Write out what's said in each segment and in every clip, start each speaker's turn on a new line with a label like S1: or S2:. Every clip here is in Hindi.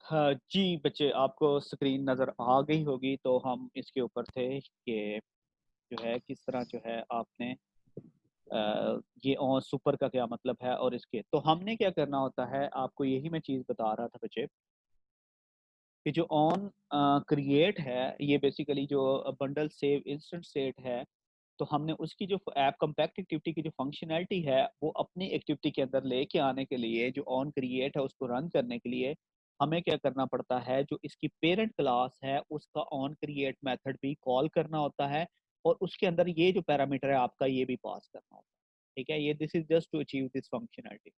S1: हाँ जी, बच्चे आपको स्क्रीन नज़र आ गई होगी, तो हम इसके ऊपर थे कि जो है किस तरह जो है आपने ये सुपर का क्या मतलब है और इसके तो हमने क्या करना होता है, आपको यही मैं चीज़ बता रहा था बच्चे कि जो ऑन क्रिएट है, ये बेसिकली जो बंडल सेव इंस्टेंट सेट है, तो हमने उसकी जो ऐप कॉम्पैक्ट एक्टिविटी की जो फंक्शनैलिटी है, वो अपनी एक्टिविटी के अंदर लेके आने के लिए जो ऑन क्रिएट है उसको रन करने के लिए हमें क्या करना पड़ता है, जो इसकी पेरेंट क्लास है उसका ऑन क्रिएट मेथड भी कॉल करना होता है और उसके अंदर ये जो पैरामीटर है आपका ये भी पास करना होता है। ठीक है? ये this is just to achieve this functionality.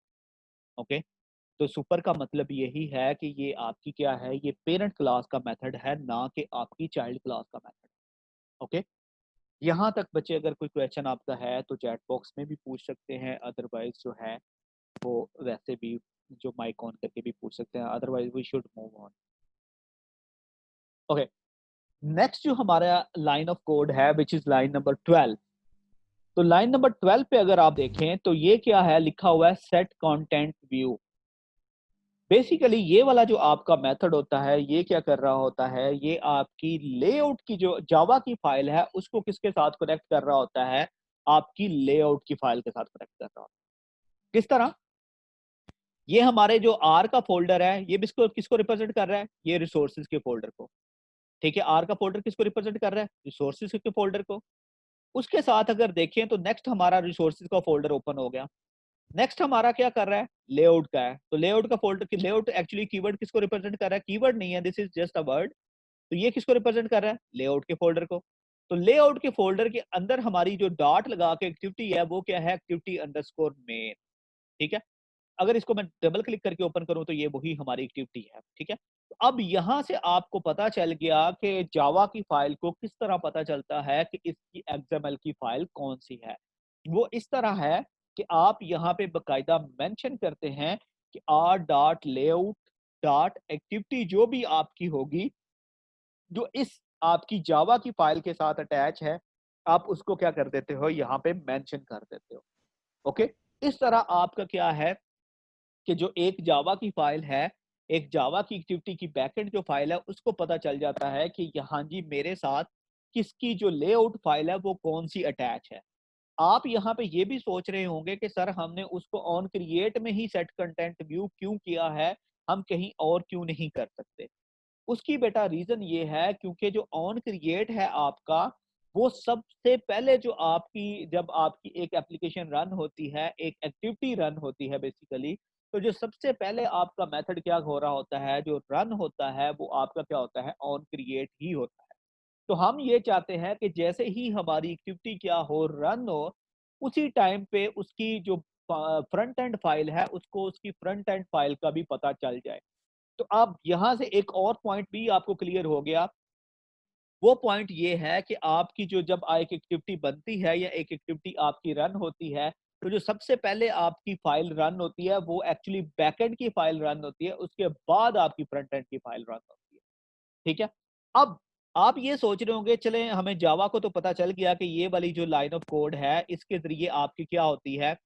S1: Okay? तो सुपर का मतलब यही है कि ये आपकी क्या है, ये पेरेंट क्लास का मेथड है, ना कि आपकी चाइल्ड क्लास का मेथड। ओके? यहाँ तक बच्चे अगर कोई क्वेश्चन आपका है तो चैट बॉक्स में भी पूछ सकते हैं, अदरवाइज़ जो है वो वैसे भी जो माइक ऑन करके भी पूछ सकते हैं, otherwise we should move on. Okay, next जो हमारा लाइन ऑफ कोड है व्हिच इज़ लाइन नंबर 12। तो लाइन नंबर 12 पे अगर आप देखें तो ये क्या है, लिखा हुआ है सेट कंटेंट व्यू। बेसिकली ये वाला जो आपका मेथड होता है, ये क्या कर रहा होता है, ये आपकी लेआउट की जो जावा की फाइल है, उसको किसके साथ कनेक्ट कर रहा होता है, आपकी लेआउट की फाइल के साथ कनेक्ट कर रहा होता है। किस तरह? ये हमारे जो आर का फ़ोल्डर है, ये किसको किसको रिप्रेज़ेंट कर रहा है? ये रिसोर्सेज़ के फ़ोल्डर को। ठीक है? आर का फ़ोल्डर किसको रिप्रेज़ेंट कर रहा है? रिसोर्सेज़ के फ़ोल्डर को। उसके साथ अगर देखें तो नेक्स्ट हमारा रिसोर्सेज़ का फ़ोल्डर ओपन हो गया। नेक्स्ट हमारा क्या कर रहा है? लेआउट का है। तो लेआउट का फ़ोल्डर की लेआउट एक्चुअली कीवर्ड किसको रिप्रेज़ेंट कर रहा है? कीवर्ड नहीं है, this is just a word. तो ये किसको रिप्रेज़ेंट कर रहा है? लेआउट के फ़ोल्डर को। तो लेआउट के फ़ोल्डर के अंदर हमारी जो डॉट लगा के एक्टिविटी है, वो क्या है? Activity underscore main. ठीक है? अगर इसको मैं डबल क्लिक करके ओपन करूँ तो ये वही हमारी एक्टिविटी है, ठीक है? तो अब यहाँ से आपको पता चल गया कि जावा की फाइल को किस तरह पता चलता है कि इसकी एक्सएमएल की फाइल कौन-सी है। वो इस तरह है कि आप यहाँ पे बाकायदा मेंशन करते हैं कि r.layout.activity जो भी आपकी होगी, जो इस आपकी जावा की फाइल के साथ अटैच है, आप उसको क्या कर देते हो, यहाँ पे मेंशन कर देते हो। ओके? इस तरह आपका क्या है कि जो एक जावा की फाइल है, एक जावा की एक्टिविटी की बैकएंड जो फाइल है, उसको पता चल जाता है कि यहाँ जी मेरे साथ किसकी जो लेआउट फाइल है, वो कौन-सी अटैच है। आप यहाँ पे ये भी सोच रहे होंगे कि सर हमने उसको ऑन क्रिएट में ही सेट कंटेंट व्यू क्यों किया है, हम कहीं और क्यों नहीं कर सकते? उसकी बेटा रीज़न ये है क्योंकि जो ऑन क्रिएट है आपका, वो सबसे पहले जो आपकी जब आपकी एक एप्लीकेशन रन होती है, एक एक्टिविटी रन होती है बेसिकली, तो जो सबसे पहले आपका मेथड क्या हो रहा होता है, जो रन होता है, वो आपका क्या होता है, ऑन क्रिएट ही होता है। तो हम ये चाहते हैं कि जैसे ही हमारी एक्टिविटी क्या हो, रन हो, उसी टाइम पे उसकी जो फ्रंट एंड फाइल है, उसको उसकी फ्रंट एंड फाइल का भी पता चल जाए। तो अब यहाँ से एक और पॉइंट भी आपको क्लियर हो गया। वो पॉइंट ये है कि आपकी जो जब एक एक्टिविटी बनती है या एक एक्टिविटी आपकी रन होती है, तो जो सबसे पहले आपकी फाइल रन होती है, वो एक्चुअली बैकएंड की फाइल रन होती है, उसके बाद आपकी फ्रंट एंड की फाइल रन होती है। ठीक है? अब आप ये सोच रहे होंगे चलें हमें जावा को तो पता चल गया कि ये वाली जो लाइन ऑफ कोड है, इसके ज़रिए आपकी क्या होती है,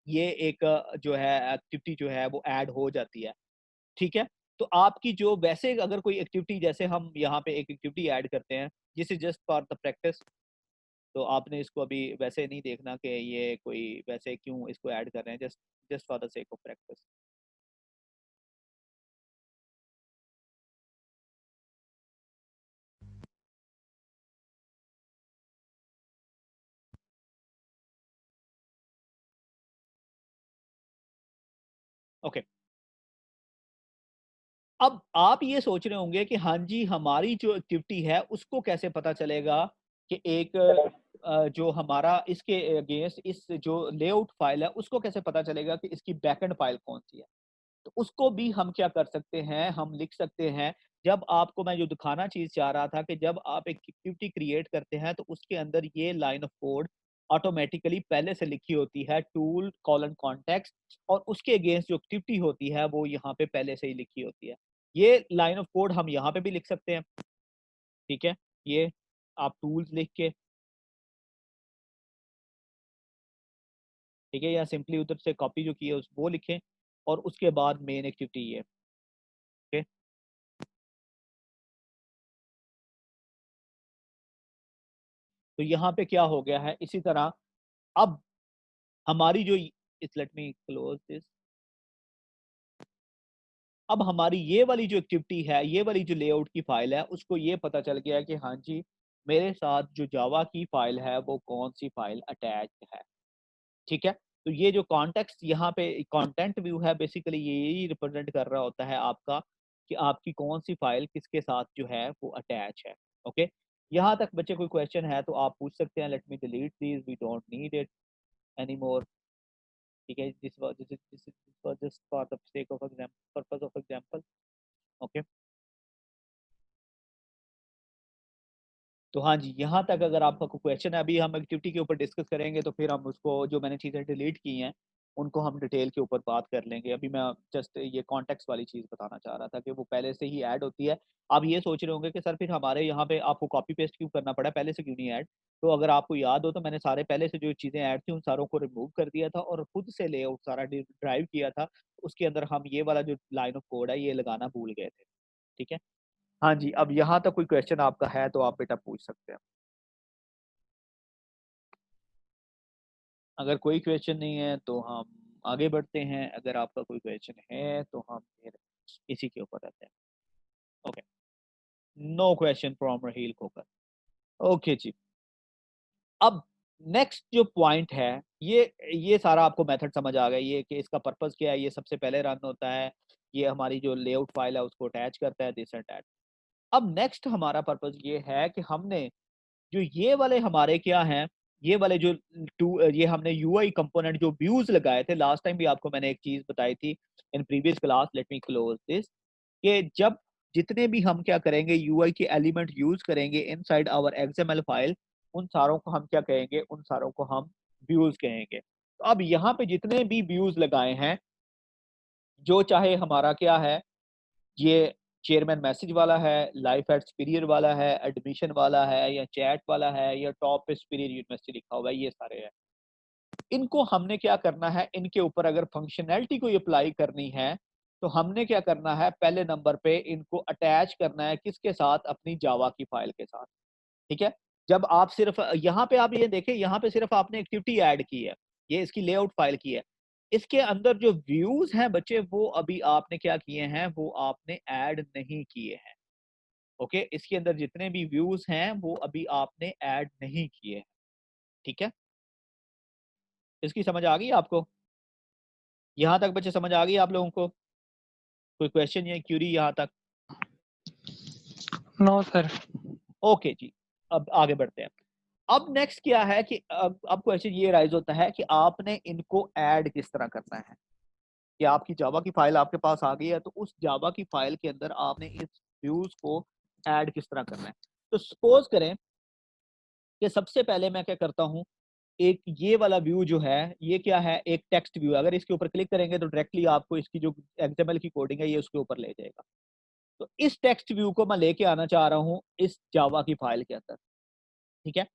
S1: ये एक जो है एक्टिविटी जो है वो ऐड हो जाती है। ठीक है? तो आपकी जो वैसे अगर कोई एक्टिविटी जैसे हम यहाँ पे एक एक्टिविटी ऐड करते हैं, this is just for the practice. तो आपने इसको अभी वैसे नहीं देखना कि ये कोई वैसे क्यों इसको ऐड कर रहे हैं, just just for the sake of practice. Okay. अब आप ये सोच रहे होंगे कि हाँ जी, हमारी जो एक्टिविटी है उसको कैसे पता चलेगा कि एक जो हमारा इसके अगेंस्ट इस जो लेआउट फाइल है, उसको कैसे पता चलेगा कि इसकी बैकएंड फाइल कौन-सी है? तो उसको भी हम क्या कर सकते हैं, हम लिख सकते हैं, जब आपको मैं जो दिखाना चीज़ चाह रहा था कि जब आप एक एक्टिविटी क्रिएट करते हैं, तो उसके अंदर ये लाइन ऑफ कोड ऑटोमैटिकली पहले से लिखी होती है, टूल कोलन कॉन्टेक्स्ट और उसके अगेंस्ट जो एक्टिविटी होती है, वो यहाँ पे पहले से ही लिखी होती है। ये लाइन ऑफ कोड हम यहाँ पे भी लिख सकते हैं, ठीक है? ये आप टूल्स लिख के, ठीक है? या सिंपली उधर से कॉपी जो की है, उस वो लिखें और उसके बाद मेन एक्टिविटी ये, ओके? तो यहाँ पे क्या हो गया है इसी तरह। अब हमारी जो इस लेट मी क्लोज दिस, अब हमारी ये वाली जो एक्टिविटी है, ये वाली जो लेआउट की फाइल है, उसको ये पता चल गया कि हाँ जी मेरे साथ जो जावा की फाइल है वो कौन सी फाइल अटैच है। ठीक है, तो ये जो कॉन्टेक्स्ट यहाँ पे कंटेंट व्यू है बेसिकली यही रिप्रेजेंट कर रहा होता है आपका कि आपकी कौन सी फाइल किसके साथ जो है वो अटैच है। ओके, यहाँ तक बच्चे कोई क्वेश्चन है तो आप पूछ सकते हैं। Let me delete this, we don't need it any more. ठीक है, this was just for the sake of example, purpose of example. Okay, तो हाँ जी, यहाँ तक अगर आपका कोई क्वेश्चन है, अभी हम एक्टिविटी के ऊपर डिस्कस करेंगे तो फिर हम उसको जो मैंने चीज़ें डिलीट की हैं उनको हम डिटेल के ऊपर बात कर लेंगे। अभी मैं जस्ट ये कॉन्टेक्स्ट वाली चीज़ बताना चाह रहा था कि वो पहले से ही ऐड होती है। आप ये सोच रहे होंगे कि सर फिर हमारे यहाँ पे आपको कॉपी पेस्ट क्यों करना पड़ा, पहले से क्यों नहीं ऐड। तो अगर आपको याद हो तो मैंने सारे पहले से जो चीज़ें ऐड थी उन सारों को रिमूव कर दिया था और खुद से लेआउट सारा ड्राइव किया था। उसके अंदर हम ये वाला जो लाइन ऑफ कोड है ये लगाना भूल गए थे। ठीक है, हाँ जी, अब यहाँ तक कोई क्वेश्चन आपका है तो आप बेटा पूछ सकते हैं। अगर कोई क्वेश्चन नहीं है तो हम आगे बढ़ते हैं। अगर आपका कोई क्वेश्चन है तो हम फिर इसी के ऊपर रहते हैं। Okay, no question from Raheel Khokhar. Okay जी, अब नेक्स्ट जो पॉइंट है, ये सारा आपको मेथड समझ आ गया, ये कि इसका पर्पस क्या है। ये सबसे पहले रन होता है, ये हमारी जो लेआउट फाइल है उसको अटैच करता है, दिस अटैच। अब नेक्स्ट हमारा पर्पस ये है कि हमने जो ये वाले हमारे क्या हैं, ये वाले जो ये हमने यूआई कंपोनेंट जो व्यूज लगाए थे लास्ट टाइम भी आपको मैंने एक चीज बताई थी in previous class. Let me close this, कि जब जितने भी हम क्या करेंगे यूआई के एलिमेंट यूज करेंगे इनसाइड आवर एक्सएमएल फाइल, उन सारों को हम क्या कहेंगे, उन सारों को हम व्यूज कहेंगे। तो अब यहाँ पे जितने भी व्यूज लगाए हैं, जो चाहे हमारा क्या है, ये चेयरमैन मैसेज वाला है, लाइफ एट सुपीरियर वाला है, एडमिशन वाला है, या चैट वाला है, या टॉप पे सुपीरियर यूनिवर्सिटी लिखा हुआ है, ये सारे हैं। इनको हमने क्या करना है, इनके ऊपर अगर फंक्शनैलिटी को अप्लाई करनी है तो हमने क्या करना है, पहले नंबर पे इनको अटैच करना है किसके साथ, अपनी जावा की फाइल के साथ। ठीक है, जब आप सिर्फ यहाँ पे आप ये देखें, यहाँ पे सिर्फ आपने एक्टिविटी ऐड की है, ये इसकी लेआउट फाइल की है। इसके अंदर जो व्यूज हैं बच्चे वो अभी आपने क्या किए हैं, वो आपने ऐड नहीं किए हैं। ओके, इसके अंदर जितने भी व्यूज हैं वो अभी आपने ऐड नहीं किए हैं। ठीक है, इसकी समझ आ गई आपको? यहाँ तक बच्चे समझ आ गई आप लोगों को? कोई क्वेश्चन या क्यूरी यहाँ तक?
S2: No sir.
S1: ओके जी, अब आगे बढ़ते हैं। अब नेक्स्ट क्या है कि अब क्वेश्चन ये राइज होता है कि आपने इनको ऐड किस तरह करना है। कि आपकी जावा की फाइल आपके पास आ गई है तो उस जावा की फाइल के अंदर आपने इस व्यूज को ऐड किस तरह करना है। तो सपोज करें कि सबसे पहले मैं क्या करता हूं, एक ये वाला व्यू जो है ये क्या है, एक टेक्स्ट व्यू। अगर इसके ऊपर क्लिक करेंगे तो डायरेक्टली आपको इसकी जो एक्सएमएल की कोडिंग है ये उसके ऊपर ले जाएगा। तो इस टेक्स्ट व्यू को मैं लेके आना चाह रहा हूँ इस जावा की फाइल के अंदर। ठीक है,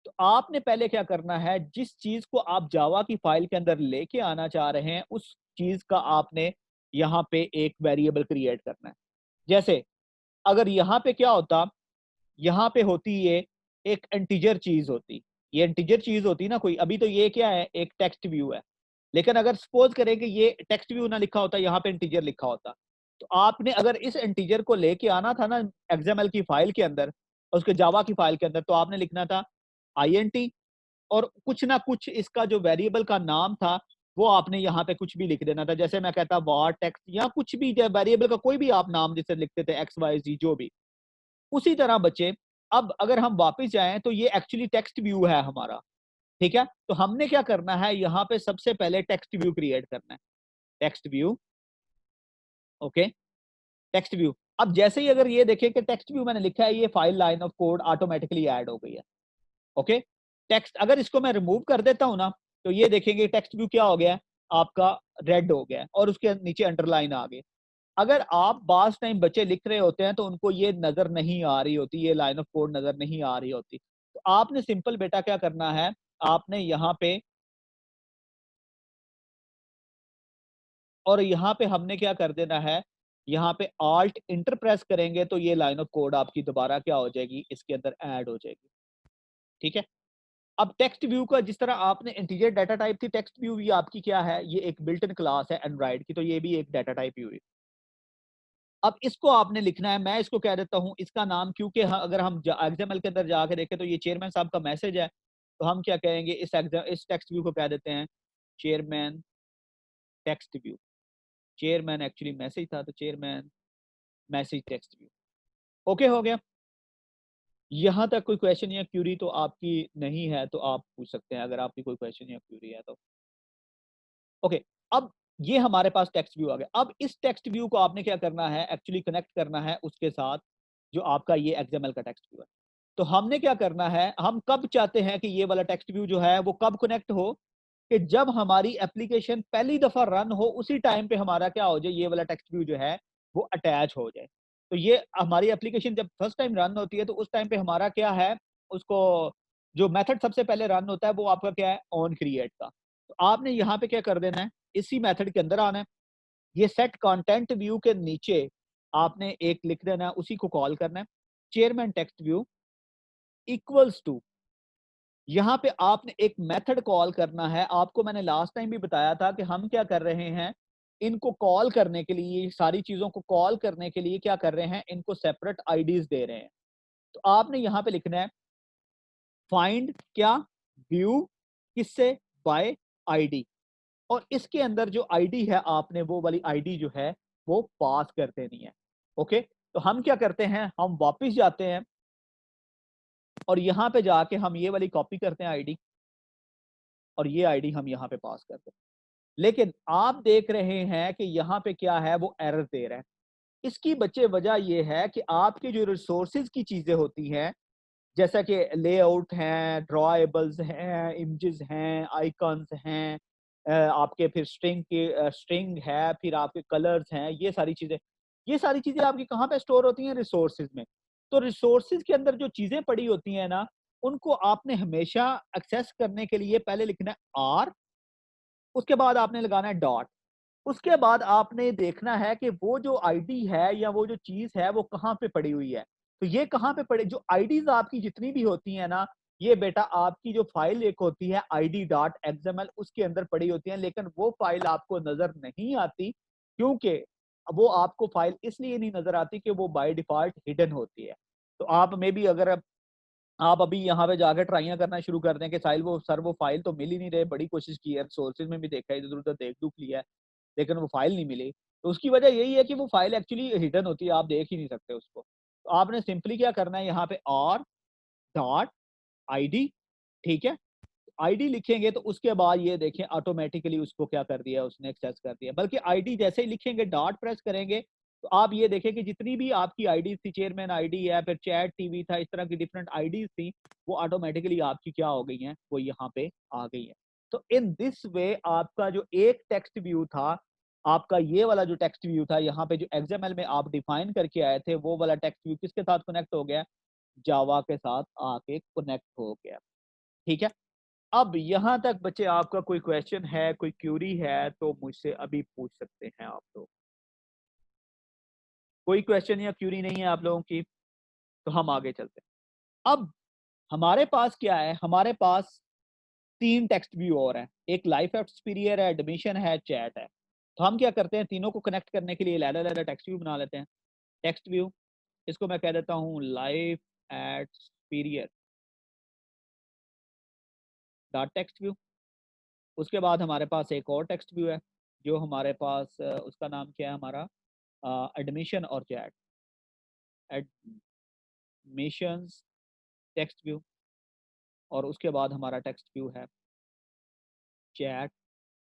S1: तो आपने पहले क्या करना है, जिस चीज को आप जावा की फाइल के अंदर लेके आना चाह रहे हैं उस चीज का आपने यहाँ पे एक वेरिएबल क्रिएट करना है। जैसे अगर यहाँ पे क्या होता, यहाँ पे होती ये एक इंटीजर चीज होती, ये इंटीजर चीज होती ना कोई। अभी तो ये क्या है, एक टेक्स्ट व्यू है। लेकिन अगर सपोज करें कि ये टेक्स्ट व्यू ना लिखा होता, यहाँ पे इंटीजर लिखा होता, तो आपने अगर इस इंटीजर को लेके आना था ना एक्सएमएल की फाइल के अंदर, उसके जावा की फाइल के अंदर, तो आपने लिखना था आईएनटी और कुछ ना कुछ इसका जो वेरिएबल का नाम था वो आपने यहाँ पे कुछ भी लिख देना था। जैसे मैं कहता वार टेक्स्ट या कुछ भी वेरिएबल का कोई भी आप नाम जैसे लिखते थे, एक्स वाई जी जो भी। उसी तरह बच्चे अब अगर हम वापस जाएं तो ये एक्चुअली टेक्स्ट व्यू है हमारा। ठीक है, तो हमने क्या करना है, यहाँ पे सबसे पहले टेक्स्ट व्यू क्रिएट करना है। Text view, okay, text view. अब जैसे ही अगर ये देखें कि टेक्स्ट व्यू मैंने लिखा है, ये file line of code automatically add हो गई है। ओके, टेक्स्ट अगर इसको मैं रिमूव कर देता हूं ना तो ये देखेंगे टेक्स्ट व्यू क्या हो गया है आपका, रेड हो गया है और उसके नीचे अंडरलाइन आ गई। अगर आप बास टाइम बच्चे लिख रहे होते हैं तो उनको ये नजर नहीं आ रही होती, ये लाइन ऑफ कोड नजर नहीं आ रही होती, तो आपने सिंपल बेटा क्या करना है, आपने यहाँ पे और यहाँ पे हमने क्या कर देना है, यहाँ पे आल्ट इंटर प्रेस करेंगे तो ये लाइन ऑफ कोड आपकी दोबारा क्या हो जाएगी, इसके अंदर ऐड हो जाएगी। ठीक है। अब टेक्स्ट व्यू का जिस तरह आपने इंटीजर डाटा टाइप थी, टेक्स्ट व्यू भी आपकी क्या है, ये एक बिल्ट इन क्लास है एंड्रॉइड की, तो ये भी एक डाटा टाइप व्यू है। अब इसको आपने लिखना है, मैं इसको कह देता हूं इसका नाम, क्योंकि अगर हम एक्सएमएल के अंदर जाके देखें तो ये चेयरमैन साहब का मैसेज है, तो हम क्या कहेंगे, इस टेक्स्ट व्यू को कह देते हैं chairman text view. Chairman actually message था, तो chairman message text view. Okay हो गया। यहां तक कोई क्वेश्चन या क्यूरी तो आपकी नहीं है तो आप पूछ सकते हैं, अगर आपकी कोई क्वेश्चन या क्यूरी है तो। ओके। अब ये हमारे पास टेक्स्ट व्यू आ गया। अब इस टेक्स्ट व्यू को आपने क्या करना है, एक्चुअली कनेक्ट करना है उसके साथ जो आपका ये एक्सएमएल का टेक्स्ट व्यू है। तो हमने क्या करना है, हम कब चाहते हैं कि ये वाला टेक्स्ट व्यू जो है वो कब कनेक्ट हो, कि जब हमारी एप्लीकेशन पहली दफा रन हो, उसी टाइम पे हमारा क्या हो जाए, ये वाला टेक्स्ट व्यू जो है वो अटैच हो जाए। तो ये हमारी एप्लीकेशन जब फर्स्ट टाइम रन होती है तो उस टाइम पे हमारा क्या है, उसको जो मेथड सबसे पहले रन होता है वो आपका क्या है, ऑन क्रिएट का। तो आपने यहाँ पे क्या कर देना है, इसी मेथड के अंदर आना है, ये सेट कंटेंट व्यू के नीचे आपने एक लिख देना है, उसी को कॉल करना है, chairman text view equals to, यहाँ पे आपने एक मेथड कॉल करना है। आपको मैंने लास्ट टाइम भी बताया था कि हम क्या कर रहे हैं, इनको कॉल करने के लिए, सारी चीजों को कॉल करने के लिए क्या कर रहे हैं, इनको सेपरेट आईडीज दे रहे हैं। तो आपने यहाँ पे लिखना है फाइंड क्या, व्यू किससे, बाय आईडी, और इसके अंदर जो आईडी है आपने वो वाली आईडी जो है वो पास कर देनी है। ओके। तो हम क्या करते हैं, हम वापस जाते हैं और यहां पे जाके हम ये वाली कॉपी करते हैं आईडी, और ये आईडी हम यहाँ पे पास करते हैं। लेकिन आप देख रहे हैं कि यहाँ पे क्या है, वो एरर दे रहा है। इसकी बच्चे वजह ये है कि आपके जो रिसोर्सेज की चीजें होती हैं, जैसा कि लेआउट हैं, ड्रॉएबल्स हैं, इमेजेस हैं, आइकन्स हैं, आपके फिर स्ट्रिंग के स्ट्रिंग है, फिर आपके कलर्स हैं, ये सारी चीजें आपकी कहाँ पे स्टोर होती हैं, रिसोर्सेज में। तो रिसोर्सेज के अंदर जो चीजें पड़ी होती हैं ना, उनको आपने हमेशा एक्सेस करने के लिए पहले लिखना है आर, उसके बाद आपने लगाना है डॉट, उसके बाद आपने देखना है कि वो जो आईडी है या वो जो चीज है वो कहाँ पे पड़ी हुई है। तो ये कहाँ पे पड़े, जो आईडीज आपकी जितनी भी होती है ना, ये बेटा आपकी जो फाइल एक होती है id.xml, उसके अंदर पड़ी होती है, लेकिन वो फाइल आपको नजर नहीं आती, क्योंकि वो आपको फाइल इसलिए नहीं नजर आती कि वो बाय डिफॉल्ट हिडन होती है। तो आप में भी अगर आप अभी यहाँ पे जाकर ट्राइयां करना शुरू कर दें कि साहिल वो फाइल तो मिल ही नहीं रहे, बड़ी कोशिश की है, सोर्सेज में भी देखा है, इधर उधर देख दुख लिया है, लेकिन वो फाइल नहीं मिली। तो उसकी वजह यही है कि वो फाइल एक्चुअली हिडन होती है, आप देख ही नहीं सकते उसको। तो आपने सिंपली क्या करना है, यहाँ पे आर डॉट आईडी, ठीक है, आईडी लिखेंगे तो उसके बाद ये देखें ऑटोमेटिकली उसको क्या कर दिया, उसने एक्सेस कर दिया। बल्कि आईडी जैसे ही लिखेंगे, डॉट प्रेस करेंगे, तो आप ये देखें कि जितनी भी आपकी आईडी थी, चेयरमैन आईडी है, फिर चैट टीवी था, इस तरह की डिफरेंट आईडीज थी, वो ऑटोमेटिकली आपकी क्या हो गई हैं, वो यहाँ पे आ गई है। तो इन दिस वे आपका जो एक टेक्स्ट व्यू था, आपका ये वाला जो टेक्स्ट व्यू था, यहाँ पे जो एक्सएमएल में आप डिफाइन करके आए थे, वो वाला टेक्स्ट व्यू किसके साथ कनेक्ट हो गया, जावा के साथ आके कनेक्ट हो गया। ठीक है। अब यहाँ तक बच्चे आपका कोई क्वेश्चन है, कोई क्यूरी है तो मुझसे अभी पूछ सकते हैं आप लोग। कोई क्वेश्चन या क्यूरी नहीं है आप लोगों की, तो हम आगे चलते हैं। अब हमारे पास क्या है, हमारे पास तीन टेक्स्ट व्यू और हैं, एक लाइफ एक्सपीरियर है, एडमिशन है, चैट है। तो हम क्या करते हैं, तीनों को कनेक्ट करने के लिए अलग-अलग टेक्स्ट व्यू बना लेते हैं। टेक्स्ट व्यू, इसको मैं कह देता हूँ लाइफ एक्सपीरियर डॉट टेक्स्ट व्यू। उसके बाद हमारे पास एक और टेक्स्ट व्यू है, जो हमारे पास उसका नाम क्या है, हमारा एडमिशन और चैट, एडमिशंस टेक्स्ट व्यू। और उसके बाद हमारा टेक्स्ट व्यू है चैट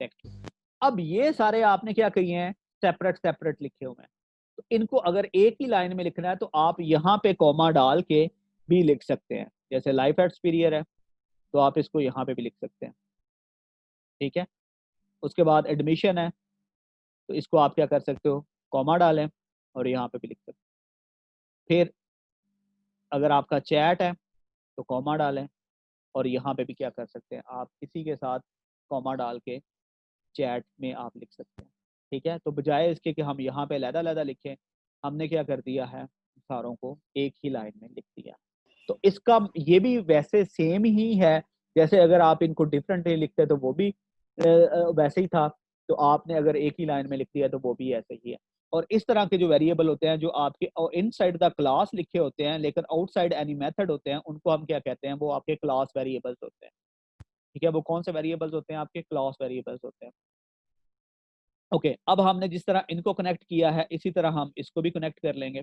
S1: टेक्स्ट व्यू। अब ये सारे आपने क्या किए हैं, सेपरेट सेपरेट लिखे हुए हैं। तो इनको अगर एक ही लाइन में लिखना है तो आप यहाँ पे कॉमा डाल के भी लिख सकते हैं। जैसे लाइफ एट सुपीरियर है तो आप इसको यहाँ पे भी लिख सकते हैं। ठीक है। उसके बाद एडमिशन है तो इसको आप क्या कर सकते हो, कॉमा डालें और यहाँ पे भी लिख सकते हैं। फिर अगर आपका चैट है तो कॉमा डालें और यहाँ पे भी क्या कर सकते हैं, आप इसी के साथ कॉमा डाल के चैट में आप लिख सकते हैं। ठीक है। तो बजाय इसके कि हम यहाँ पे अलग-अलग लिखें, हमने क्या कर दिया है, सारों को एक ही लाइन में लिख दिया। तो इसका ये भी वैसे सेम ही है, जैसे अगर आप इनको डिफरेंटली लिखते तो वो भी वैसे ही था, तो आपने अगर एक ही लाइन में लिख दिया तो वो भी ऐसे ही है। और इस तरह के जो वेरिएबल होते हैं जो आपके इनसाइड द क्लास लिखे होते हैं लेकिन आउटसाइड एनी मेथड होते हैं, उनको हम क्या कहते हैं, वो आपके क्लास वेरिएबल्स होते हैं। ठीक है, वो कौन से वेरिएबल्स होते हैं, आपके क्लास वेरिएबल्स होते हैं। ओके, अब हमने जिस तरह इनको कनेक्ट किया है इसी तरह हम इसको भी कनेक्ट कर लेंगे।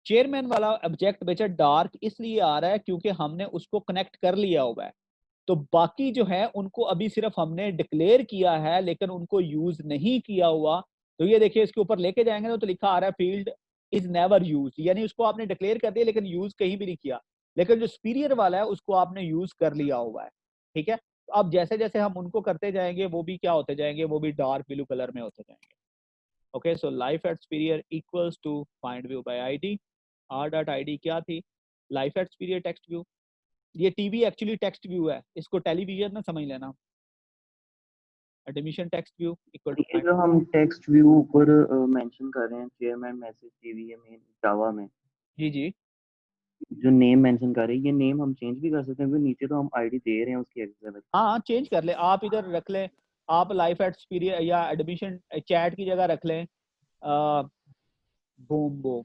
S1: चेयरमैन वाला ऑब्जेक्ट बेचा डार्क इसलिए आ रहा है क्योंकि हमने उसको कनेक्ट कर लिया हुआ है, तो बाकी जो है उनको अभी सिर्फ हमने डिक्लेयर किया है लेकिन उनको यूज नहीं किया हुआ। तो ये देखिए इसके ऊपर लेके जाएंगे तो लिखा आ रहा है फील्ड इज नेवर यूज, यानी उसको आपने डिक्लेयर कर दिया लेकिन यूज कहीं भी नहीं किया। लेकिन जो सुपीरियर वाला है उसको आपने यूज कर लिया हुआ है। ठीक है, तो अब जैसे जैसे हम उनको करते जाएंगे वो भी क्या होते जाएंगे, वो भी डार्क ब्लू कलर में होते जाएंगे। Okay, so life at superior equals to find view by ID. R dot ID क्या थी, life at superior text view. ये टीवी एक्चुअली टेक्स्ट व्यू है, इसको टेलीविजन ना समझ लेना। Admission text view equal to
S2: ये जो हम टेक्स्ट व्यू ऊपर मेंशन कर रहे हैं, चेयरमैन मैसेज टीवी में जावा में,
S1: जी जी
S2: जो नेम मेंशन कर रहे हैं, ये नेम हम चेंज भी कर सकते हैं क्योंकि नीचे तो हम आईडी दे रहे हैं उसकी एग्जाम्पल।
S1: हाँ चेंज कर ले, आप इधर रख लें, आप लाइफ एट सुपीरियर या एडमिशन चैट की जगह रख लें बूम बूम।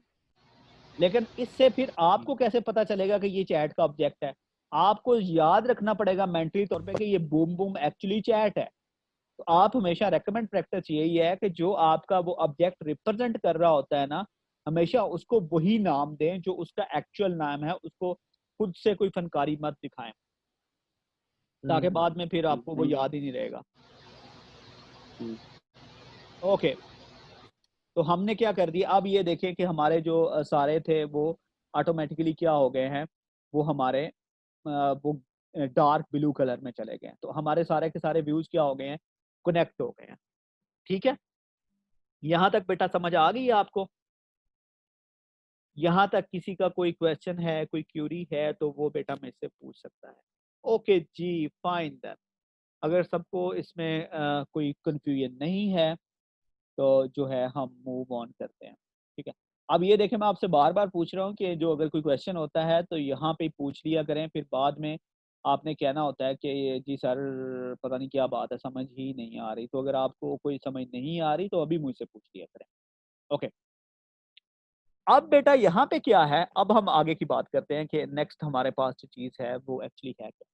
S1: लेकिन इससे फिर आपको कैसे पता चलेगा कि ये चैट का ऑब्जेक्ट है, आपको याद रखना पड़ेगा मेंटली तौर पे कि ये बूम बूम एक्चुअली चैट है। तो आप हमेशा रेकमेंड प्रैक्टिस यही है कि जो आपका वो ऑब्जेक्ट रिप्रेजेंट कर रहा होता है ना, हमेशा उसको वही नाम दें जो उसका एक्चुअल नाम है, उसको खुद से कोई फनकारी मत दिखाएं ताकि बाद में फिर आपको वो याद ही नहीं रहेगा। ओके, तो हमने क्या कर दिया, अब ये देखें कि हमारे जो सारे थे वो ऑटोमेटिकली क्या हो गए हैं, वो हमारे वो डार्क ब्लू कलर में चले गए हैं। तो हमारे सारे के सारे व्यूज क्या हो गए हैं, कनेक्ट हो गए हैं। ठीक है, यहां तक बेटा समझ आ गई है आपको? यहां तक किसी का कोई क्वेश्चन है, कोई क्यूरी है तो वो बेटा मेरे से पूछ सकता है। ओके जी, फाइन देन। अगर सबको इसमें कोई कंफ्यूजन नहीं है तो जो है हम मूव ऑन करते हैं। ठीक है, अब ये देखें मैं आपसे बार बार पूछ रहा हूँ कि जो अगर कोई क्वेश्चन होता है तो यहाँ पे पूछ लिया करें, फिर बाद में आपने कहना होता है कि ये जी सर पता नहीं क्या बात है, समझ ही नहीं आ रही। तो अगर आपको कोई समझ नहीं आ रही तो अभी मुझसे पूछ लिया करें। ओके, अब बेटा यहाँ पे क्या है, अब हम आगे की बात करते हैं कि नेक्स्ट हमारे पास जो चीज़ है वो एक्चुअली है क्या।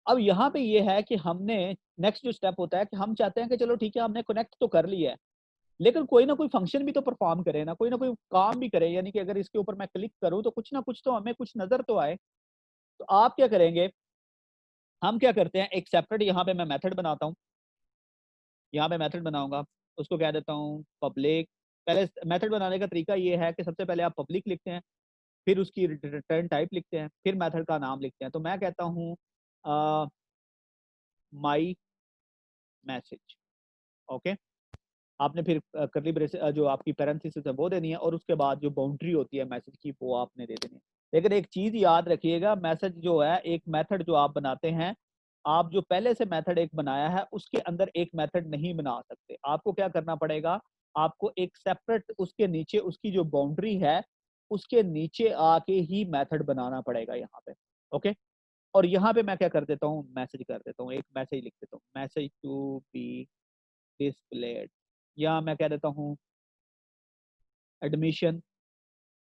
S1: अब यहाँ पे ये है कि हमने नेक्स्ट जो स्टेप होता है कि हम चाहते हैं कि चलो ठीक है हमने कनेक्ट तो कर लिया है लेकिन कोई ना कोई फंक्शन भी तो परफॉर्म करे ना कोई काम भी करे, यानी कि अगर इसके ऊपर मैं क्लिक करूं तो कुछ ना कुछ तो हमें कुछ नजर तो आए। तो आप क्या करेंगे, हम क्या करते हैं एक सेपरेट यहाँ पे मैं मेथड बनाता हूँ, यहाँ पे मेथड बनाऊंगा, उसको कह देता हूँ पब्लिक। पहले मेथड बनाने का तरीका ये है कि सबसे पहले आप पब्लिक लिखते हैं, फिर उसकी रिटर्न टाइप लिखते हैं, फिर मेथड का नाम लिखते हैं। तो मैं कहता हूँ माई मैसेज। ओके, आपने फिर करली ब्रेस जो आपकी पैरेंथेसिस है वो देनी है और उसके बाद जो बाउंड्री होती है मैसेज की वो आपने दे देनी है। लेकिन एक चीज याद रखिएगा, मैसेज जो है एक मेथड जो आप बनाते हैं, आप जो पहले से मेथड एक बनाया है उसके अंदर एक मेथड नहीं बना सकते। आपको क्या करना पड़ेगा, आपको एक सेपरेट उसके नीचे उसकी जो बाउंड्री है उसके नीचे आके ही मेथड बनाना पड़ेगा यहाँ पे। ओके, और यहाँ पे मैं क्या कर देता हूँ, मैसेज कर देता हूँ, एक मैसेज लिख देता हूँ, मैसेज टू बी डिस्प्लेड, या मैं कह देता हूँ एडमिशन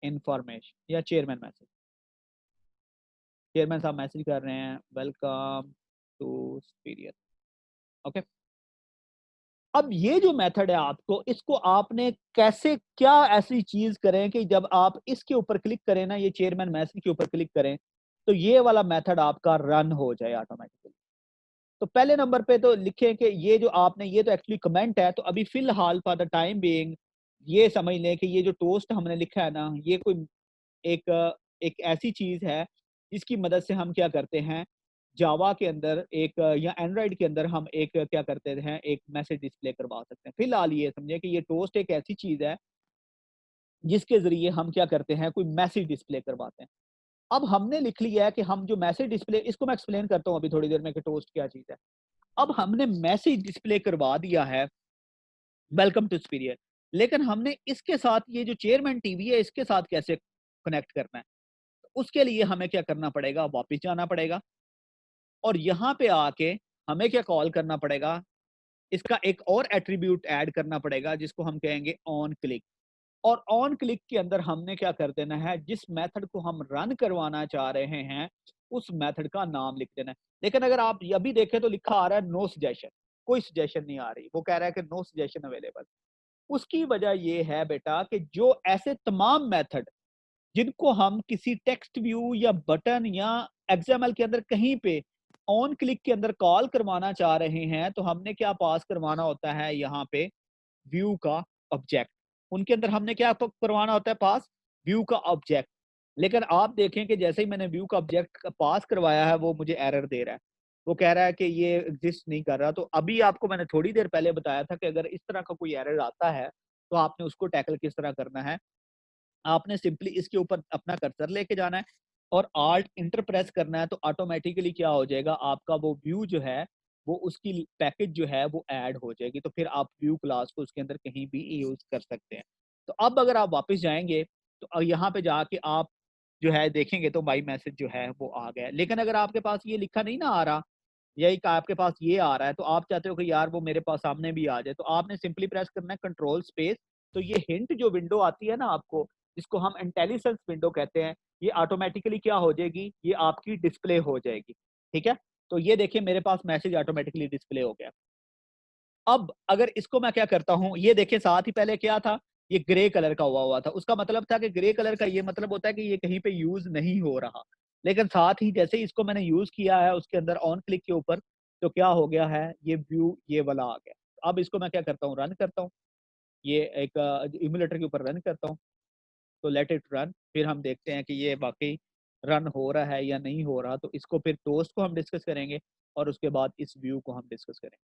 S1: इंफॉर्मेशन या चेयरमैन मैसेज। चेयरमैन साहब मैसेज कर रहे हैं वेलकम टू सुपीरियर। ओके, अब ये जो मेथड है आपको, इसको आपने कैसे क्या ऐसी चीज करें कि जब आप इसके ऊपर क्लिक करें ना, ये चेयरमैन मैसेज के ऊपर क्लिक करें तो ये वाला मेथड आपका रन हो जाए ऑटोमेटिकली। तो पहले नंबर पे तो लिखें कि ये जो आपने, ये तो एक्चुअली कमेंट है, तो अभी फिलहाल फॉर द टाइम बीइंग ये समझ लें कि ये जो टोस्ट हमने लिखा है ना, ये कोई एक एक ऐसी चीज है जिसकी मदद से हम क्या करते हैं, जावा के अंदर एक या एंड्रॉइड के अंदर हम एक क्या करते हैं, एक मैसेज डिस्प्ले करवा सकते हैं। फिलहाल ये समझे कि ये टोस्ट एक ऐसी चीज है जिसके जरिए हम क्या करते हैं, कोई मैसेज डिस्प्ले करवाते हैं। अब हमने लिख लिया है कि हम जो मैसेज डिस्प्ले, इसको मैं एक्सप्लेन करता हूँ अभी थोड़ी देर में कि टोस्ट क्या चीज है। अब हमने मैसेज डिस्प्ले करवा दिया है वेलकम टू सुपीरियर, लेकिन हमने इसके साथ ये जो चेयरमैन टीवी है इसके साथ कैसे कनेक्ट करना है, उसके लिए हमें क्या करना पड़ेगा, वापस जाना पड़ेगा और यहाँ पे आके हमें क्या कॉल करना पड़ेगा, इसका एक और एट्रीब्यूट ऐड करना पड़ेगा जिसको हम कहेंगे ऑन क्लिक। और ऑन क्लिक के अंदर हमने क्या कर देना है, जिस मेथड को हम रन करवाना चाह रहे हैं उस मेथड का नाम लिख देना है। लेकिन अगर आप अभी देखें तो लिखा आ रहा है नो सजेशन, कोई सजेशन नहीं आ रही, वो कह रहा है कि नो सजेशन अवेलेबल। उसकी वजह ये है बेटा कि जो ऐसे तमाम मेथड जिनको हम किसी टेक्स्ट व्यू या बटन या एक्सएमएल के अंदर कहीं पे ऑन क्लिक के अंदर कॉल करवाना चाह रहे हैं, तो हमने क्या पास करवाना होता है यहाँ पे, व्यू का ऑब्जेक्ट। उनके अंदर हमने क्या करवाना होता है पास, व्यू का ऑब्जेक्ट। लेकिन आप देखें कि जैसे ही मैंने व्यू का ऑब्जेक्ट पास करवाया है वो मुझे एरर दे रहा है, वो कह रहा है कि ये एग्जिस्ट नहीं कर रहा। तो अभी आपको मैंने थोड़ी देर पहले बताया था कि अगर इस तरह का कोई एरर आता है तो आपने उसको टैकल किस तरह करना है। आपने सिंपली इसके ऊपर अपना कर्सर लेके जाना है और आल्ट इंटर प्रेस करना है, तो ऑटोमेटिकली क्या हो जाएगा, आपका वो व्यू जो है वो उसकी पैकेज जो है वो ऐड हो जाएगी। तो फिर आप व्यू क्लास को उसके अंदर कहीं भी यूज कर सकते हैं। तो अब अगर आप वापस जाएंगे तो यहाँ पे जाके आप जो है देखेंगे तो माई मैसेज जो है वो आ गया है। लेकिन अगर आपके पास ये लिखा नहीं ना आ रहा, यही का आपके पास ये आ रहा है, तो आप चाहते हो कि यार वो मेरे पास सामने भी आ जाए, तो आपने सिंपली प्रेस करना है कंट्रोल स्पेस। तो ये हिंट जो विंडो आती है ना आपको, जिसको हम इंटेलिजेंस विंडो कहते हैं, ये ऑटोमेटिकली क्या हो जाएगी, ये आपकी डिस्प्ले हो जाएगी। ठीक है, तो ये देखिए मेरे पास मैसेज ऑटोमेटिकली डिस्प्ले हो गया। अब अगर इसको मैं क्या करता हूं, ये देखिए साथ ही पहले क्या था, ये ग्रे कलर का हुआ हुआ था, उसका मतलब था कि ग्रे कलर का ये मतलब होता है कि ये कहीं पे यूज नहीं हो रहा। लेकिन साथ ही जैसे ही इसको मैंने यूज किया है उसके अंदर ऑन क्लिक के ऊपर, तो क्या हो गया है, ये व्यू ये वाला आ गया। अब इसको मैं क्या करता हूँ, रन करता हूँ, ये एक इमुलेटर के ऊपर रन करता हूँ। तो लेट इट रन, फिर हम देखते हैं कि ये वाकई रन हो रहा है या नहीं हो रहा। तो इसको फिर टोस्ट को हम डिस्कस करेंगे और उसके बाद इस व्यू को हम डिस्कस करेंगे।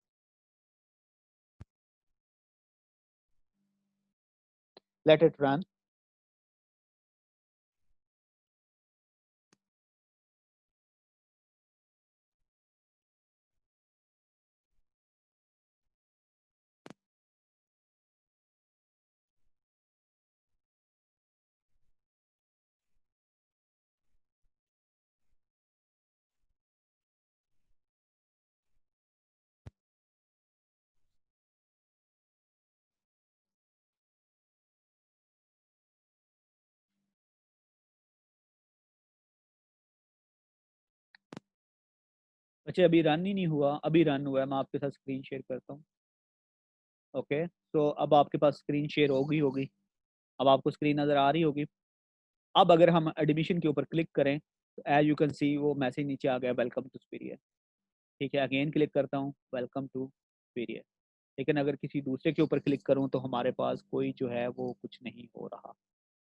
S1: Let it run. अच्छा अभी रन ही नहीं हुआ, अभी रन हुआ है, मैं आपके साथ स्क्रीन शेयर करता हूँ। ओके, तो अब आपके पास स्क्रीन शेयर होगी होगी, अब आपको स्क्रीन नज़र आ रही होगी। अब अगर हम एडमिशन के ऊपर क्लिक करें तो एज यू कैन सी वो मैसेज नीचे आ गया, वेलकम टू सुपीरियर। ठीक है, अगेन क्लिक करता हूँ, वेलकम टू सुपीरियर। लेकिन अगर किसी दूसरे के ऊपर क्लिक करूँ तो हमारे पास कोई जो है वो कुछ नहीं हो रहा।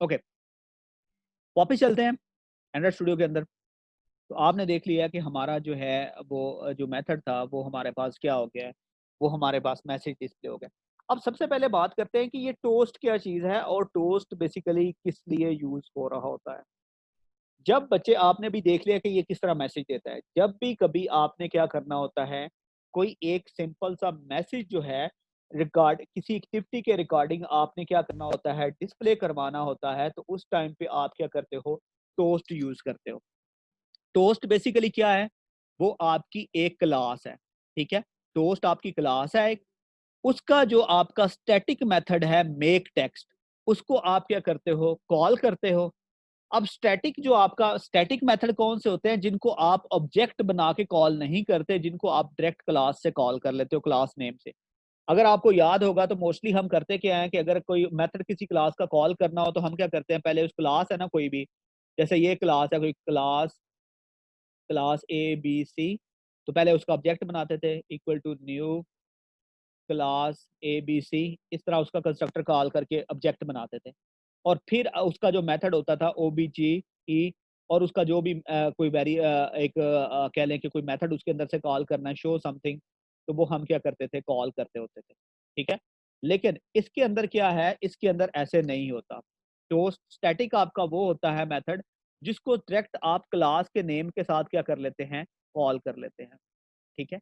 S1: ओके, वापस चलते हैं एंड्रॉइड स्टूडियो के अंदर। तो आपने देख लिया कि हमारा जो है वो जो मेथड था वो हमारे पास क्या हो गया है, वो हमारे पास मैसेज डिस्प्ले हो गया। अब सबसे पहले बात करते हैं कि ये टोस्ट क्या चीज़ है और टोस्ट बेसिकली किस लिए यूज हो रहा होता है। जब बच्चे, आपने भी देख लिया कि ये किस तरह मैसेज देता है, जब भी कभी आपने क्या करना होता है, कोई एक सिंपल सा मैसेज जो है रिगार्ड किसी एक्टिविटी के रिगार्डिंग आपने क्या करना होता है, डिस्प्ले करवाना होता है, तो उस टाइम पे आप क्या करते हो, टोस्ट यूज करते हो। टोस्ट बेसिकली क्या है, वो आपकी एक क्लास है। ठीक है, टोस्ट आपकी क्लास है एक, उसका जो आपका स्टैटिक मेथड है मेक टेक्स्ट, उसको आप क्या करते हो, कॉल करते हो। अब स्टैटिक जो आपका स्टैटिक मेथड कौन से होते हैं, जिनको आप ऑब्जेक्ट बना के कॉल नहीं करते, जिनको आप डायरेक्ट क्लास से कॉल कर लेते हो, क्लास नेम से। अगर आपको याद होगा तो मोस्टली हम करते क्या है कि अगर कोई मेथड किसी क्लास का कॉल करना हो तो हम क्या करते हैं, पहले उस क्लास है ना कोई भी, जैसे ये क्लास है कोई class, class A B C, तो पहले उसका ऑब्जेक्ट बनाते थे equal to new class A B C, इस तरह उसका कंस्ट्रक्टर कॉल करके ऑब्जेक्ट बनाते थे। और फिर उसका जो मेथड होता था ओ बी जी ई, और उसका जो भी कोई वेरी एक कह लें कि कोई मेथड उसके अंदर से कॉल करना है, शो समथिंग, तो वो हम क्या करते थे, कॉल करते होते थे। ठीक है, लेकिन इसके अंदर क्या है, इसके अंदर ऐसे नहीं होता। तो स्टैटिक आपका वो होता है मेथड जिसको डायरेक्ट आप क्लास के नेम के साथ क्या कर लेते हैं, कॉल कर लेते हैं। ठीक है,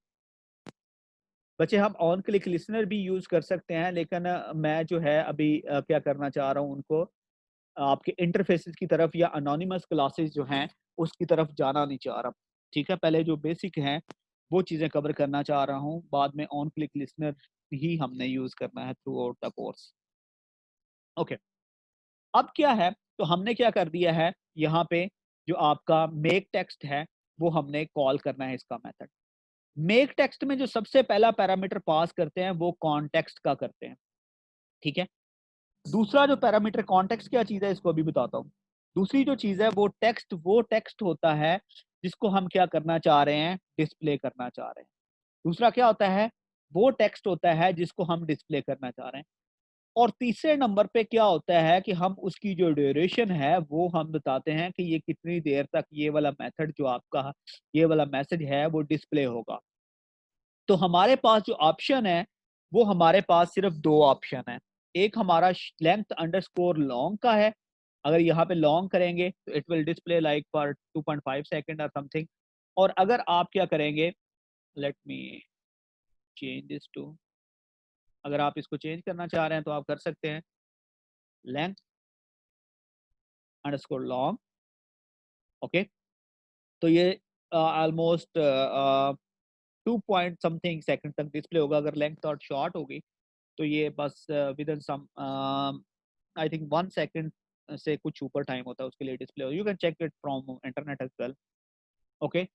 S1: बच्चे हम ऑन क्लिक लिसनर भी यूज कर सकते हैं, लेकिन मैं जो है अभी क्या करना चाह रहा हूँ उनको आपके इंटरफेसेस की तरफ या अनोनिमस क्लासेस जो हैं उसकी तरफ जाना नहीं चाह रहा। ठीक है, पहले जो बेसिक हैं वो चीज़ें कवर करना चाह रहा हूँ, बाद में ऑन क्लिक लिसनर ही हमने यूज करना है through out the course. Okay, अब क्या है, तो हमने क्या कर दिया है यहाँ पे, जो आपका मेक टेक्स्ट है वो हमने कॉल करना है इसका मेथड। मेक टेक्स्ट में जो सबसे पहला पैरामीटर पास करते हैं वो कॉन्टेक्स्ट का करते हैं। ठीक है, दूसरा जो पैरामीटर कॉन्टेक्स्ट क्या चीज है इसको अभी बताता हूँ। दूसरी जो चीज है वो टेक्स्ट होता है जिसको हम क्या करना चाह रहे हैं, डिस्प्ले करना चाह रहे हैं। दूसरा क्या होता है, वो टेक्स्ट होता है जिसको हम डिस्प्ले करना चाह रहे हैं। और तीसरे नंबर पे क्या होता है कि हम उसकी जो ड्यूरेशन है वो हम बताते हैं कि ये कितनी देर तक ये वाला मेथड जो आपका ये वाला मैसेज है वो डिस्प्ले होगा। तो हमारे पास जो ऑप्शन है वो हमारे पास सिर्फ दो ऑप्शन है। एक हमारा लेंथ अंडरस्कोर लॉन्ग का है। अगर यहाँ पे लॉन्ग करेंगे तो it will display like for 2.5 second और समथिंग। और अगर आप क्या करेंगे, let me change this to, अगर आप इसको चेंज करना चाह रहे हैं तो आप कर सकते हैं, लेंथ अंडरस्कोर लॉन्ग। ओके, तो ये ऑलमोस्ट 2 समथिंग सेकंड तक डिस्प्ले होगा। अगर लेंथ और शॉर्ट होगी तो ये बस within some I think 1 second से कुछ ऊपर टाइम होता है उसके लिए display. You can check it from internet as well. Okay,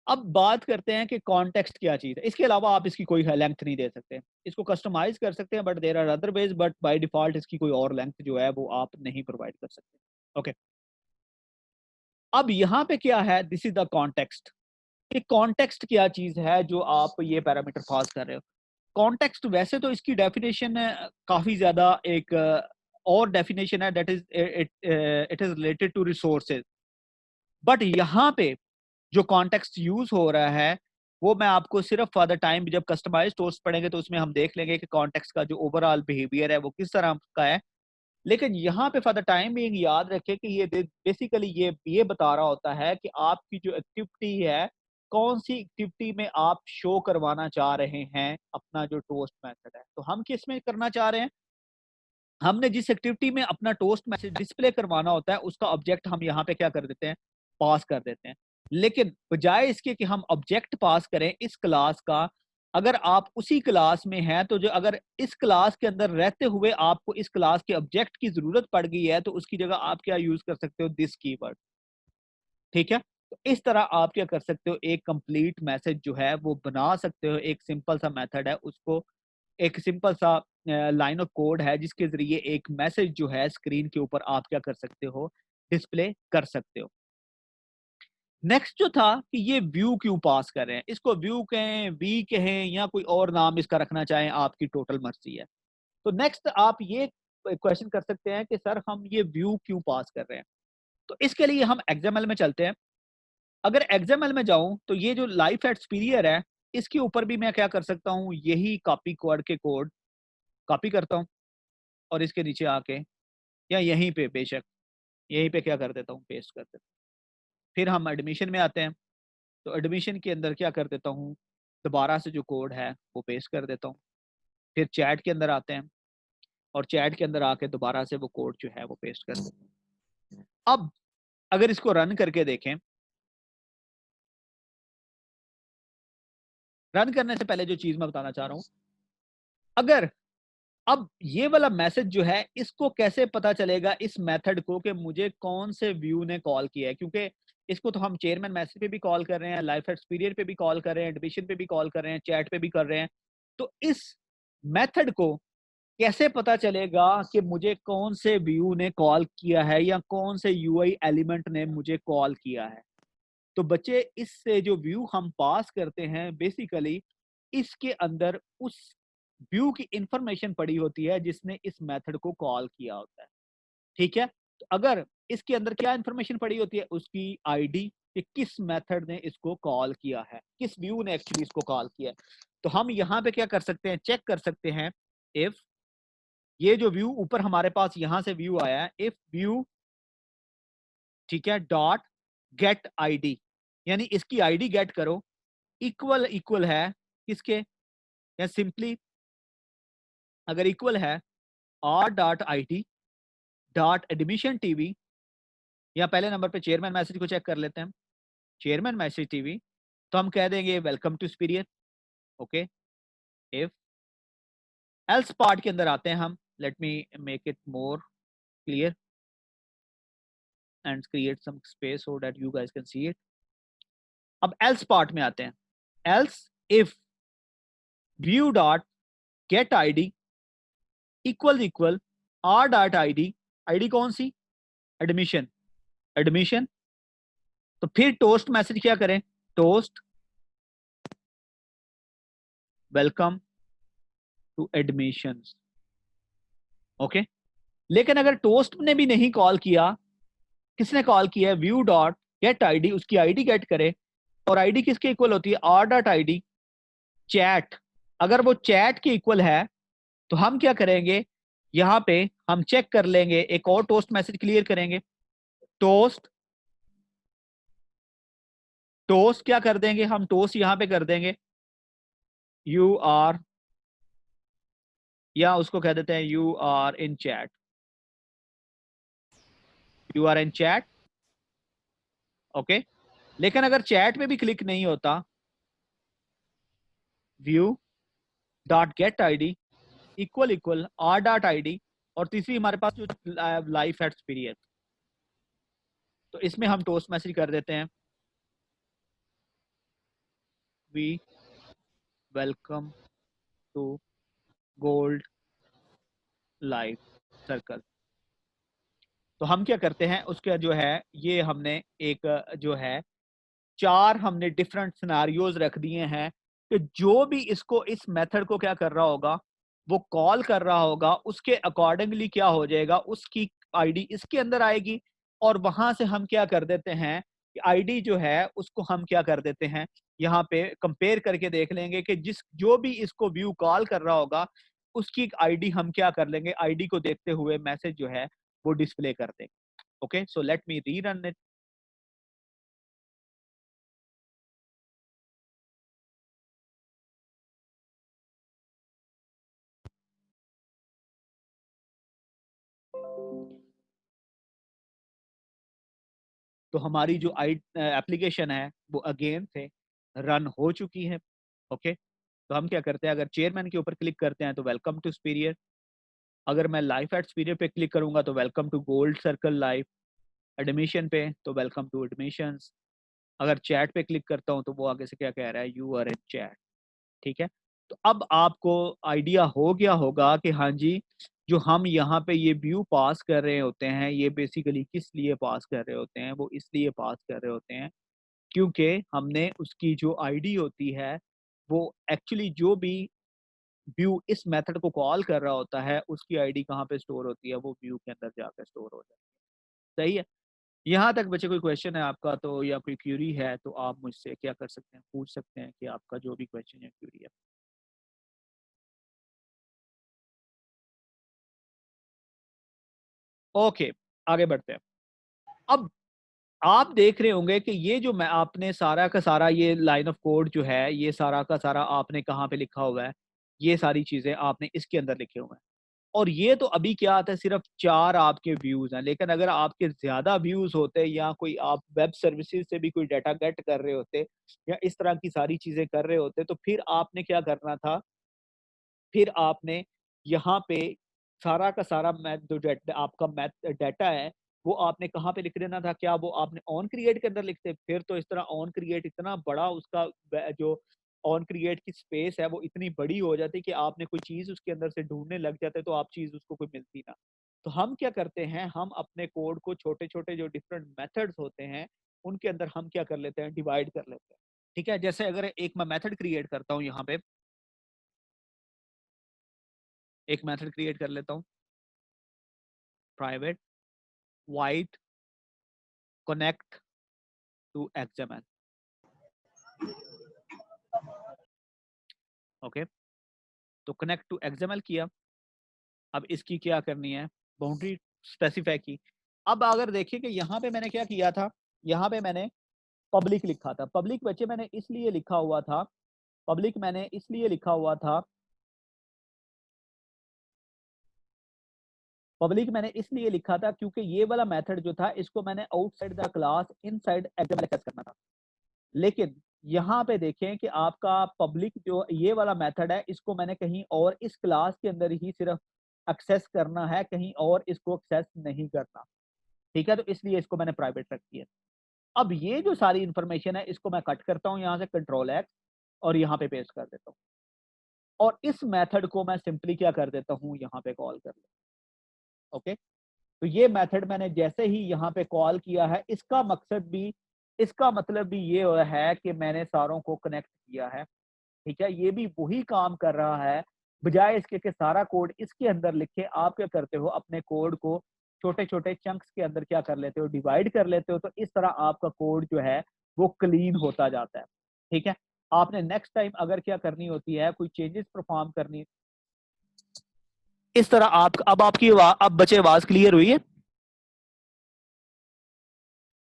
S1: अब बात करते हैं कि कॉन्टेक्स्ट क्या चीज़ है। इसके अलावा आप इसकी कोई लेंथ नहीं दे सकते, इसको कस्टमाइज कर सकते हैं but there are other ways, but by default इसकी कोई और लेंथ जो है वो आप नहीं प्रोवाइड कर सकते। ओके, अब यहाँ पे क्या है, दिस इज द कॉन्टेक्स्ट। कि कॉन्टेक्स्ट क्या चीज है जो आप ये पैरामीटर पास कर रहे हो। कॉन्टेक्स्ट वैसे तो इसकी डेफिनेशन काफी ज्यादा एक और डेफिनेशन है, that is it is related to resources. But यहाँ पे जो कॉन्टेक्स्ट यूज हो रहा है वो मैं आपको सिर्फ फॉर द टाइम, जब कस्टमाइज टोस्ट पढ़ेंगे तो उसमें हम देख लेंगे कि कॉन्टेक्स्ट का जो ओवरऑल बिहेवियर है वो किस तरह का है। लेकिन यहाँ पे फॉर द टाइम बीइंग याद रखें कि ये बेसिकली ये बता रहा होता है कि आपकी जो एक्टिविटी है कौन सी एक्टिविटी में आप शो करवाना चाह रहे हैं अपना जो टोस्ट मेथड है। तो हम किस में करना चाह रहे हैं, हमने जिस एक्टिविटी में अपना टोस्ट मैसेज डिस्प्ले करवाना होता है उसका ऑब्जेक्ट हम यहाँ पे क्या कर देते हैं, पास कर देते हैं। लेकिन बजाय इसके कि हम ऑब्जेक्ट पास करें इस क्लास का, अगर आप उसी क्लास में हैं तो जो अगर इस क्लास के अंदर रहते हुए आपको इस क्लास के ऑब्जेक्ट की जरूरत पड़ गई है तो उसकी जगह आप क्या यूज कर सकते हो, दिस कीवर्ड। ठीक है, तो इस तरह आप क्या कर सकते हो, एक कंप्लीट मैसेज जो है वो बना सकते हो। एक सिंपल सा मेथड है उसको, एक सिंपल सा लाइन ऑफ कोड है जिसके जरिए एक मैसेज जो है स्क्रीन के ऊपर आप क्या कर सकते हो, डिस्प्ले कर सकते हो। नेक्स्ट जो था कि ये व्यू क्यों पास कर रहे हैं, इसको व्यू कहें, वी कहें या कोई और नाम इसका रखना चाहें, आपकी टोटल मर्जी है। तो नेक्स्ट आप ये क्वेश्चन कर सकते हैं कि सर हम ये व्यू क्यों पास कर रहे हैं। तो इसके लिए हम एक्सएमएल में चलते हैं। अगर एक्सएमएल में जाऊं तो ये जो लाइफ एट सुपीरियर है इसके ऊपर भी मैं क्या कर सकता हूं, यही कॉपी कोड के कोड कॉपी करता हूं और इसके नीचे आके या यहीं पे बेशक यहीं पे क्या कर देता हूँ, पेस्ट कर देता हूँ। फिर हम एडमिशन में आते हैं, तो एडमिशन के अंदर क्या कर देता हूँ, दोबारा से जो कोड है वो पेस्ट कर देता हूँ। फिर चैट के अंदर आते हैं और चैट के अंदर आके दोबारा से वो कोड जो है वो पेस्ट कर देता हूँ। अब अगर इसको रन करके देखें, रन करने से पहले जो चीज मैं बताना चाह रहा हूँ, अगर अब ये वाला मैसेज जो है इसको कैसे पता चलेगा इस मेथड को कि मुझे कौन से व्यू ने कॉल किया है, क्योंकि इसको तो हम चेयरमैन मैसेज पे भी कॉल कर रहे हैं, लाइफ एक्सपीरियंस पे भी कॉल कर रहे हैं, एडमिशन पे भी कॉल कर रहे हैं, चैट पे भी कर रहे हैं। तो इस मेथड को कैसे पता चलेगा कि मुझे कौन से व्यू ने कॉल किया है या कौन से यूआई एलिमेंट ने मुझे कॉल किया है। तो बच्चे इससे जो व्यू हम पास करते हैं बेसिकली इसके अंदर उस व्यू की इंफॉर्मेशन पड़ी होती है जिसने इस मेथड को कॉल किया होता है। ठीक है, तो अगर इसके अंदर क्या इंफॉर्मेशन पड़ी होती है, उसकी आईडी कि किस मेथड ने इसको कॉल किया है, किस व्यू ने एक्चुअली इसको कॉल किया है। तो हम यहाँ पे क्या कर सकते हैं, चेक कर सकते हैं इफ ये जो व्यू ऊपर हमारे पास यहां से व्यू आया है, इफ व्यू ठीक है डॉट गेट आईडी, यानी इसकी आईडी गेट करो, इक्वल इक्वल है किसके, या सिंपली अगर इक्वल है r.it.admission.tv, या पहले नंबर पे चेयरमैन मैसेज को चेक कर लेते हैं, चेयरमैन मैसेज टीवी, तो हम कह देंगे welcome to superior. Okay, if else part के अंदर आते हैं हम, let me make it more clear and create some space so that you guys can see it. अब एल्स पार्ट में आते हैं, else if view dot get ID equal r dot ID, ID कौन सी, एडमिशन, एडमिशन, तो फिर टोस्ट मैसेज क्या करें, toast welcome to admissions. Okay, लेकिन अगर टोस्ट ने भी नहीं कॉल किया, किसने कॉल किया है, व्यू डॉट गेट आईडी, उसकी आईडी गेट करे, और आईडी किसके इक्वल होती है, r डॉट आईडी चैट। अगर वो चैट के इक्वल है तो हम क्या करेंगे, यहां पे हम चेक कर लेंगे, एक और टोस्ट मैसेज क्लियर करेंगे, टोस्ट, टोस्ट क्या कर देंगे हम, टोस्ट यहां पे कर देंगे यू आर, या उसको कह देते हैं you are in chat, you are in chat. Okay, लेकिन अगर चैट में भी क्लिक नहीं होता, view dot get ID equal r dot ID, और तीसरी हमारे पास जो लाइफ एट पीरियड, तो इसमें हम टोस्ट मैसेज कर देते हैं we welcome to gold life circle. तो हम क्या करते हैं, उसका जो है ये हमने एक जो है 4 हमने डिफरेंट सिनारियोज रख दिए हैं कि जो भी इसको इस मेथड को क्या कर रहा होगा, वो कॉल कर रहा होगा, उसके अकॉर्डिंगली क्या हो जाएगा, उसकी आईडी इसके अंदर आएगी, और वहां से हम क्या कर देते हैं कि आईडी जो है उसको हम क्या कर देते हैं, यहाँ पे कंपेयर करके देख लेंगे कि जिस जो भी इसको व्यू कॉल कर रहा होगा उसकी आईडी हम क्या कर लेंगे, आईडी को देखते हुए मैसेज जो है वो डिस्प्ले कर देंगे। Okay, so let me rerun it. तो हमारी जो एप्लीकेशन है वो अगेन से रन हो चुकी है। ओके, तो हम क्या करते हैं, अगर चेयरमैन के ऊपर क्लिक करते हैं तो वेलकम टू सुपीरियर, अगर मैं लाइफ एट सुपीरियर पे क्लिक करूंगा तो welcome to gold circle life, admission पे तो वेलकम टू एडमिशंस, अगर चैट पे क्लिक करता हूं तो वो आगे से क्या कह रहा है, यू आर इन चैट। ठीक है, तो अब आपको आइडिया हो गया होगा कि हाँ जी, जो हम यहाँ पे ये व्यू पास कर रहे होते हैं ये बेसिकली किस लिए पास कर रहे होते हैं, वो इसलिए पास कर रहे होते हैं क्योंकि हमने उसकी जो आईडी होती है वो एक्चुअली जो भी व्यू इस मेथड को कॉल कर रहा होता है उसकी आईडी कहाँ पे स्टोर होती है, वो व्यू के अंदर जाकर स्टोर हो जाती है। सही है, यहाँ तक बच्चे कोई क्वेश्चन है आपका तो, या कोई क्यूरी है तो आप मुझसे क्या कर सकते हैं, पूछ सकते हैं कि आपका जो भी क्वेश्चन या क्यूरी है। ओके, आगे बढ़ते हैं। अब आप देख रहे होंगे कि ये जो मैं आपने सारा का सारा ये लाइन ऑफ कोड जो है ये सारा का सारा आपने कहाँ पे लिखा हुआ है, ये सारी चीजें आपने इसके अंदर लिखे हुए हैं, और ये तो अभी क्या आता है, सिर्फ 4 आपके व्यूज हैं, लेकिन अगर आपके ज्यादा व्यूज होते या कोई आप वेब सर्विसेज से भी कोई डाटा गेट कर रहे होते या इस तरह की सारी चीजें कर रहे होते तो फिर आपने क्या करना था, फिर आपने यहाँ पे सारा का सारा मैथ जो आपका मैथ डाटा है वो आपने कहाँ पे लिख देना था, क्या वो आपने ऑन क्रिएट के अंदर लिखते, फिर तो इस तरह ऑन क्रिएट इतना बड़ा उसका जो ऑन क्रिएट की स्पेस है वो इतनी बड़ी हो जाती कि आपने कोई चीज उसके अंदर से ढूंढने लग जाते तो आप चीज उसको कोई मिलती ना। तो हम क्या करते हैं, हम अपने कोड को छोटे छोटे जो डिफरेंट मेथड्स होते हैं उनके अंदर हम क्या कर लेते हैं, डिवाइड कर लेते हैं। ठीक है, जैसे अगर एक मैं मेथड क्रिएट करता हूँ, यहाँ पे एक मेथड क्रिएट कर लेता हूँ, private white connect to XML. Okay, तो कनेक्ट टू एक्सएमएल किया, अब इसकी क्या करनी है, बाउंड्री स्पेसिफाई की। अब अगर देखिए कि यहाँ पे मैंने क्या किया था, यहाँ पे मैंने पब्लिक लिखा था, पब्लिक बच्चे मैंने इसलिए लिखा हुआ था पब्लिक मैंने इसलिए लिखा हुआ था, पब्लिक मैंने इसलिए लिखा था क्योंकि ये वाला मेथड जो था इसको मैंने outside the class inside example access करना था। लेकिन यहाँ पे देखें कि आपका पब्लिक जो ये वाला मेथड है इसको मैंने कहीं और इस क्लास के अंदर ही सिर्फ एक्सेस करना है, कहीं और इसको एक्सेस नहीं करना। ठीक है, तो इसलिए इसको मैंने प्राइवेट रखी है। अब ये जो सारी इंफॉर्मेशन है इसको मैं कट करता हूँ यहाँ से कंट्रोल एक्स और यहाँ पे पेस्ट कर देता हूँ और इस मेथड को मैं सिंपली क्या कर देता हूँ, यहाँ पे कॉल कर लेता हूँ। ओके, तो ये मेथड मैंने जैसे ही यहाँ पे कॉल किया है, इसका मकसद भी, इसका मतलब भी ये है कि मैंने सारों को कनेक्ट किया है। ठीक है, ये भी वही काम कर रहा है, बजाय इसके कि सारा कोड इसके अंदर लिखे, आप क्या करते हो अपने कोड को छोटे छोटे चंक्स के अंदर क्या कर लेते हो, डिवाइड कर लेते हो। तो इस तरह आपका कोड जो है वो क्लीन होता जाता है। ठीक है, आपने नेक्स्ट टाइम अगर क्या करनी होती है, कोई चेंजेस परफॉर्म करनी, इस तरह आप, अब आपकी अब बच्चे आवाज क्लियर हुई है?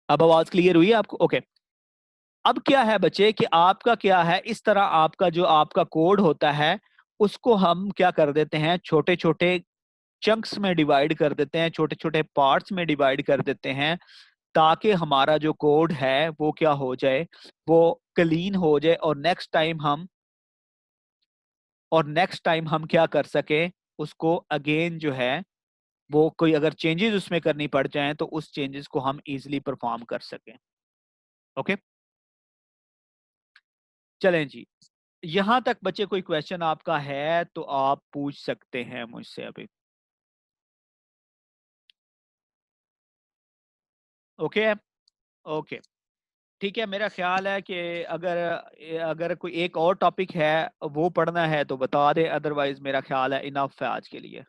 S1: अब आवाज क्लियर हुई है आपको? ओके। अब क्या है बच्चे कि आपका क्या है, इस तरह आपका जो आपका कोड होता है उसको हम क्या कर देते हैं, छोटे छोटे चंक्स में डिवाइड कर देते हैं, छोटे छोटे पार्ट्स में डिवाइड कर देते हैं, ताकि हमारा जो कोड है वो क्या हो जाए, वो क्लीन हो जाए। और नेक्स्ट टाइम हम क्या कर सके, उसको अगेन जो है वो कोई अगर चेंजेस उसमें करनी पड़ जाएं तो उस चेंजेस को हम इजीली परफॉर्म कर सकें। ओके, चलें जी। यहां तक बच्चे कोई क्वेश्चन आपका है तो आप पूछ सकते हैं मुझसे अभी। ओके, ओके, ठीक है। मेरा ख्याल है कि अगर अगर कोई एक और टॉपिक है वो पढ़ना है तो बता दे, अदरवाइज मेरा ख्याल है इनफ है आज के लिए।